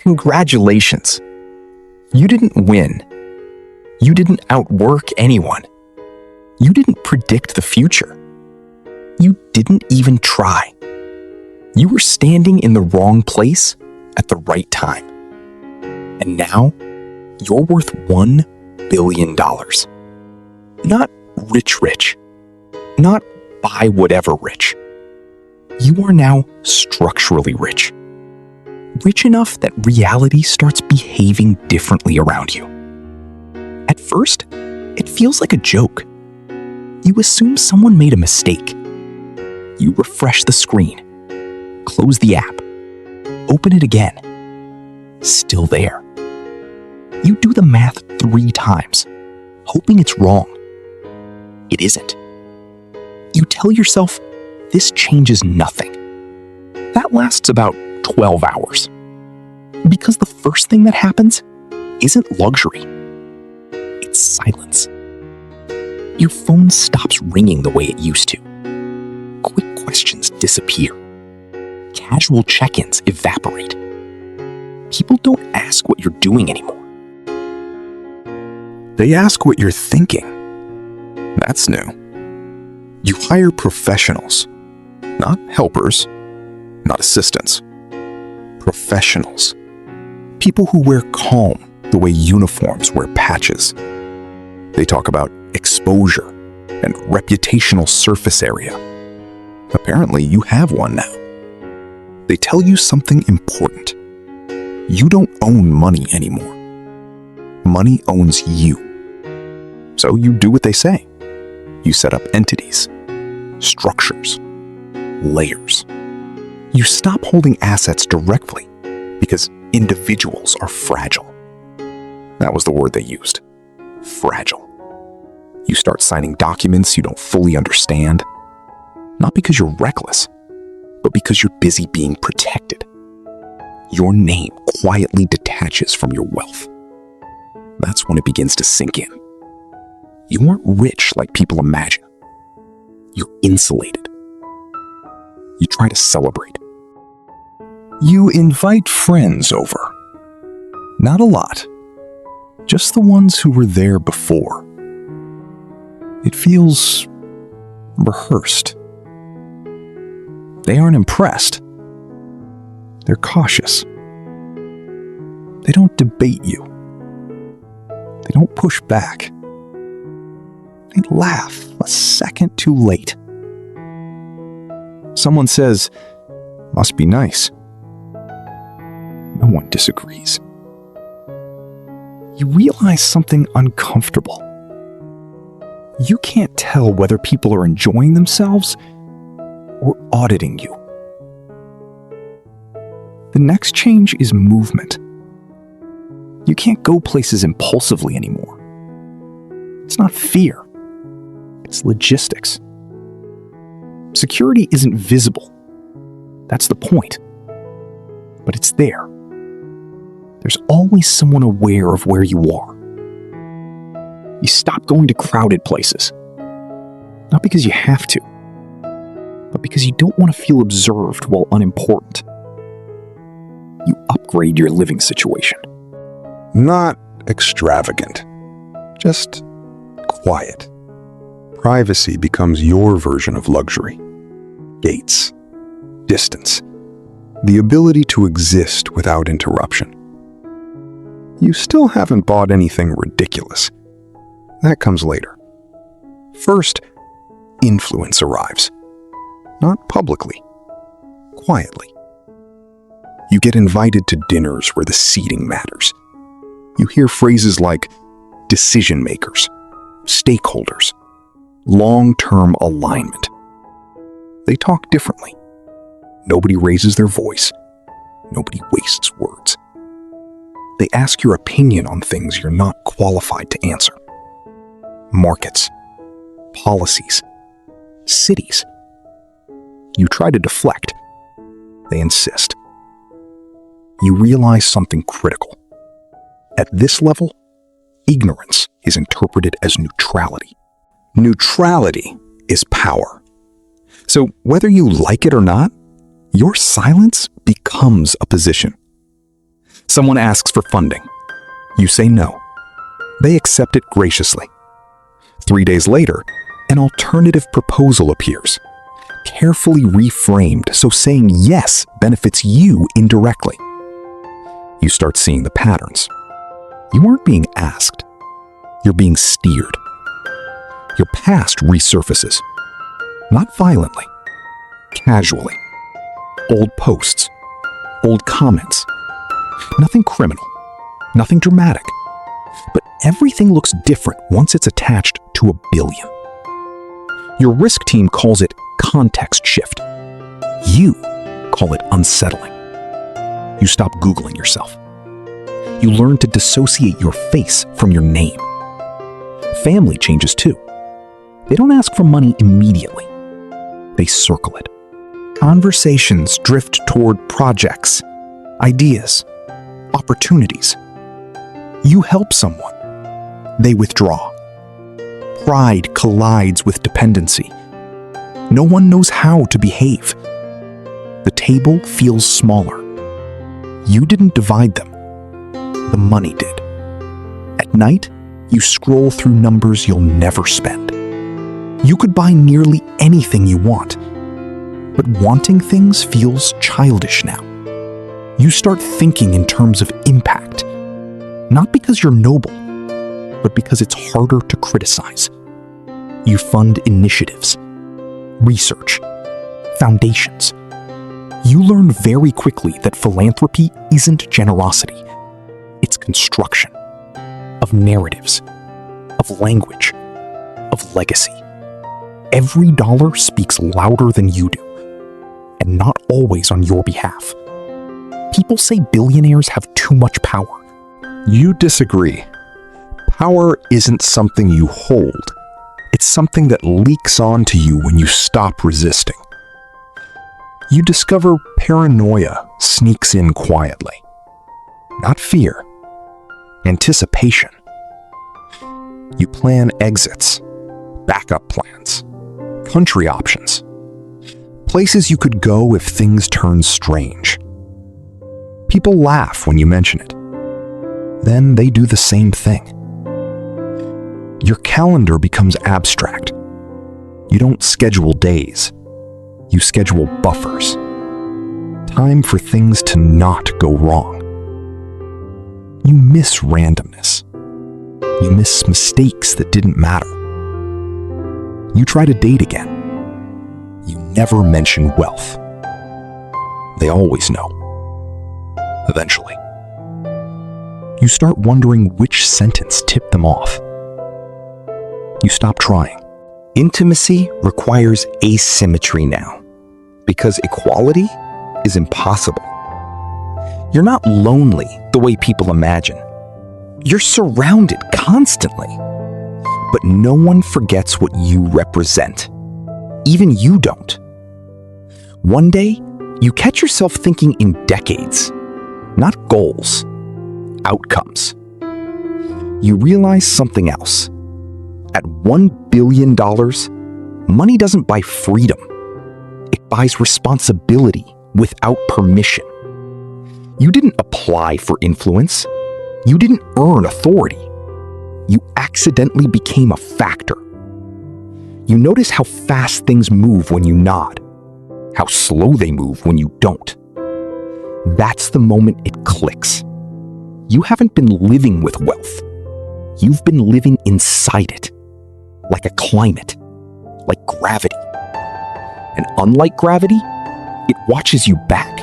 Congratulations. You didn't win. You didn't outwork anyone. You didn't predict the future. You didn't even try. You were standing in the wrong place at the right time. And now, you're worth $1 billion. Not rich. Not buy whatever rich. You are now structurally rich. Rich enough that reality starts behaving differently around you. At first, it feels like a joke. You assume someone made a mistake. You refresh the screen, close the app, open it again. Still there. You do the math 3 times, hoping it's wrong. It isn't. You tell yourself this changes nothing. That lasts about 12 hours. Because the first thing that happens isn't luxury. It's silence. Your phone stops ringing the way it used to. Quick questions disappear. Casual check-ins evaporate. People don't ask what you're doing anymore. They ask what you're thinking. That's new. You hire professionals, not helpers, not assistants. Professionals. People who wear calm the way uniforms wear patches. They talk about exposure and reputational surface area. Apparently, you have one now. They tell you something important. You don't own money anymore. Money owns you. So you do what they say. You set up entities, structures, layers. You stop holding assets directly because individuals are fragile. That was the word they used. Fragile. You start signing documents you don't fully understand, not because you're reckless, but because you're busy being protected. Your name quietly detaches from your wealth. That's when it begins to sink in. You aren't rich like people imagine. You're insulated. You try to celebrate. You invite friends over. Not a lot. Just the ones who were there before. It feels rehearsed. They aren't impressed. They're cautious. They don't debate you. They don't push back. They laugh a second too late. Someone says, "Must be nice." No one disagrees. You realize something uncomfortable. You can't tell whether people are enjoying themselves or auditing you. The next change is movement. You can't go places impulsively anymore. It's not fear. It's logistics. Security isn't visible. That's the point. But it's there. There's always someone aware of where you are. You stop going to crowded places. Not because you have to, but because you don't want to feel observed while unimportant. You upgrade your living situation. Not extravagant, just quiet. Privacy becomes your version of luxury. Gates, distance, the ability to exist without interruption. You still haven't bought anything ridiculous. That comes later. First, influence arrives. Not publicly, quietly. You get invited to dinners where the seating matters. You hear phrases like decision makers, stakeholders, long-term alignment. They talk differently. Nobody raises their voice. Nobody wastes words. They ask your opinion on things you're not qualified to answer. Markets, policies, cities. You try to deflect. They insist. You realize something critical. At this level, ignorance is interpreted as neutrality. Neutrality is power. So whether you like it or not, your silence becomes a position. Someone asks for funding. You say no. They accept it graciously. 3 days later, an alternative proposal appears, carefully reframed so saying yes benefits you indirectly. You start seeing the patterns. You aren't being asked. You're being steered. Your past resurfaces, not violently, casually. Old posts, old comments. Nothing criminal, nothing dramatic. But everything looks different once it's attached to $1 billion. Your risk team calls it context shift. You call it unsettling. You stop Googling yourself. You learn to dissociate your face from your name. Family changes too. They don't ask for money immediately. They circle it. Conversations drift toward projects, ideas, opportunities. You help someone. They withdraw. Pride collides with dependency. No one knows how to behave. The table feels smaller. You didn't divide them. The money did. At night, you scroll through numbers you'll never spend. You could buy nearly anything you want, but wanting things feels childish now. You start thinking in terms of impact, not because you're noble, but because it's harder to criticize. You fund initiatives, research, foundations. You learn very quickly that philanthropy isn't generosity. It's construction of narratives, of language, of legacy. Every dollar speaks louder than you do, and not always on your behalf. People say billionaires have too much power. You disagree. Power isn't something you hold. It's something that leaks onto you when you stop resisting. You discover paranoia sneaks in quietly. Not fear. Anticipation. You plan exits, backup plans, country options, places you could go if things turn strange. People laugh when you mention it. Then they do the same thing. Your calendar becomes abstract. You don't schedule days. You schedule buffers. Time for things to not go wrong. You miss randomness. You miss mistakes that didn't matter. You try to date again. You never mention wealth. They always know. Eventually. You start wondering which sentence tipped them off. You stop trying. Intimacy requires asymmetry now, because equality is impossible. You're not lonely the way people imagine. You're surrounded constantly. But no one forgets what you represent. Even you don't. One day, you catch yourself thinking in decades, not goals, outcomes. You realize something else. At $1 billion, money doesn't buy freedom. It buys responsibility without permission. You didn't apply for influence. You didn't earn authority. You accidentally became a factor. You notice how fast things move when you nod, how slow they move when you don't. That's the moment it clicks. You haven't been living with wealth. You've been living inside it, like a climate, like gravity. And unlike gravity, it watches you back.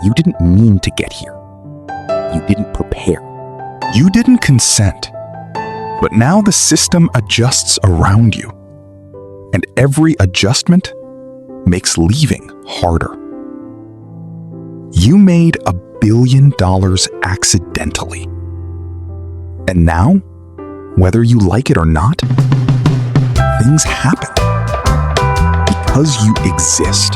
You didn't mean to get here. You didn't prepare. You didn't consent. But now the system adjusts around you. And every adjustment makes leaving harder. You made $1 billion accidentally. And now, whether you like it or not, things happen. Because you exist.